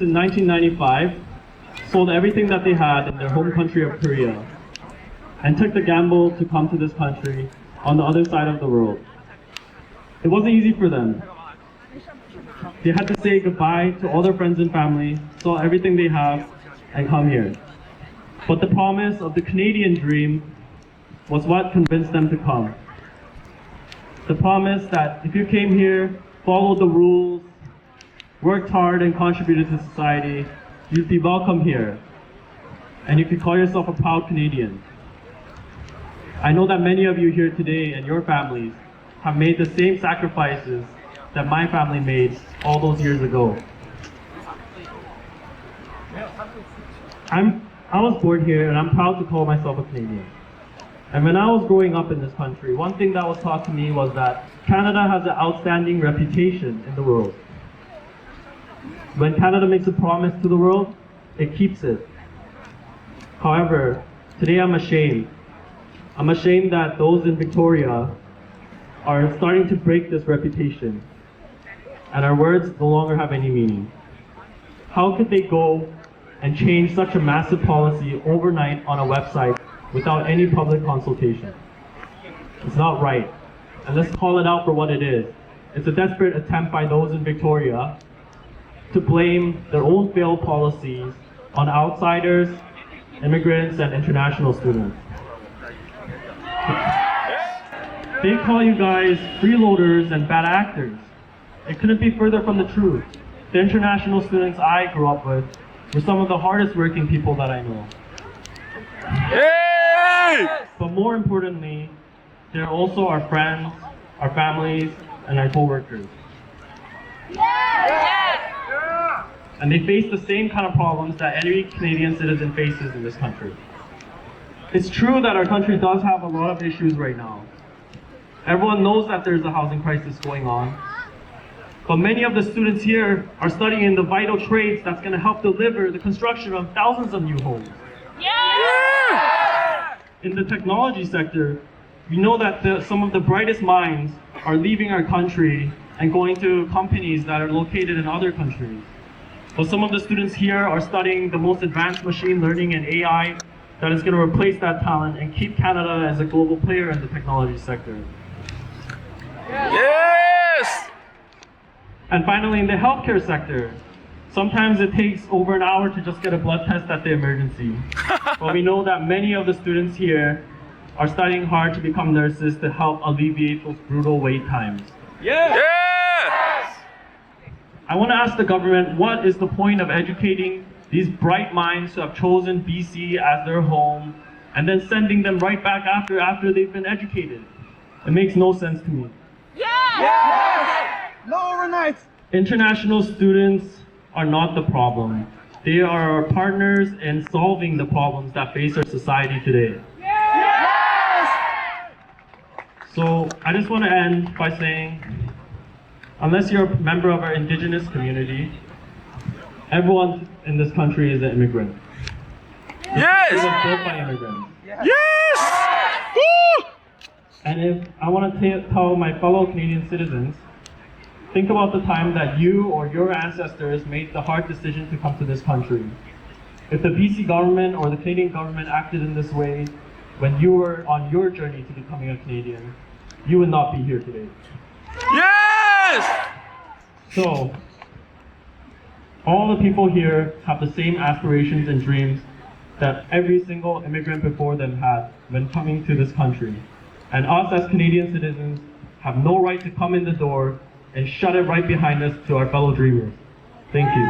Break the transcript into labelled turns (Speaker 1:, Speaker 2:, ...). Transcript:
Speaker 1: in 1995 sold everything that they had in their home country of Korea and took the gamble to come to this country on the other side of the world. It wasn't easy for them. They had to say goodbye to all their friends and family, sell everything they have, and come here. But the promise of the Canadian dream was what convinced them to come. The promise that if you came here, followed the rules, worked hard and contributed to society, you'd be welcome here, and you could call yourself a proud Canadian. I know that many of you here today and your families have made the same sacrifices that my family made all those years ago. I was born here and I'm proud to call myself a Canadian. And when I was growing up in this country, one thing that was taught to me was that Canada has an outstanding reputation in the world. When Canada makes a promise to the world, it keeps it. However, today I'm ashamed. I'm ashamed that those in Victoria are starting to break this reputation, and our words no longer have any meaning. How could they go and change such a massive policy overnight on a website without any public consultation? It's not right, and let's call it out for what it is. It's a desperate attempt by those in Victoria to blame their own failed policies on outsiders, immigrants, and international students. They call you guys freeloaders and bad actors. It couldn't be further from the truth. The international students I grew up with were some of the hardest working people that I know.
Speaker 2: Yay!
Speaker 1: But more importantly, they're also our friends, our families, and our co-workers. And they face the same kind of problems that every Canadian citizen faces in this country. It's true that our country does have a lot of issues right now. Everyone knows that there's a housing crisis going on. But many of the students here are studying in the vital trades that's going to help deliver the construction of thousands of new homes.
Speaker 2: Yeah!
Speaker 1: In the technology sector, we know that some of the brightest minds are leaving our country and going to companies that are located in other countries. But some of the students here are studying the most advanced machine learning and AI that is going to replace that talent and keep Canada as a global player in the technology sector.
Speaker 2: Yes!
Speaker 1: And finally, in the healthcare sector, sometimes it takes over an hour to just get a blood test at the emergency. But we know that many of the students here are studying hard to become nurses to help alleviate those brutal wait times.
Speaker 2: Yeah! Yeah!
Speaker 1: I want to ask the government, what is the point of educating these bright minds who have chosen BC as their home and then sending them right back after they've been educated? It makes no sense to me.
Speaker 2: Yeah!
Speaker 3: No overnights!
Speaker 1: International students are not the problem. They are our partners in solving the problems that face our society today.
Speaker 2: Yes!
Speaker 1: So I just want to end by saying, unless you're a member of our Indigenous community, everyone in this country is an immigrant. It was
Speaker 2: Yes!
Speaker 1: built by immigrants.
Speaker 2: Yes! Woo!
Speaker 1: And if I want to tell my fellow Canadian citizens, think about the time that you or your ancestors made the hard decision to come to this country. If the BC government or the Canadian government acted in this way when you were on your journey to becoming a Canadian, you would not be here today.
Speaker 2: Yes!
Speaker 1: So, all the people here have the same aspirations and dreams that every single immigrant before them had when coming to this country. And us as Canadian citizens have no right to come in the door and shut it right behind us to our fellow dreamers. Thank you.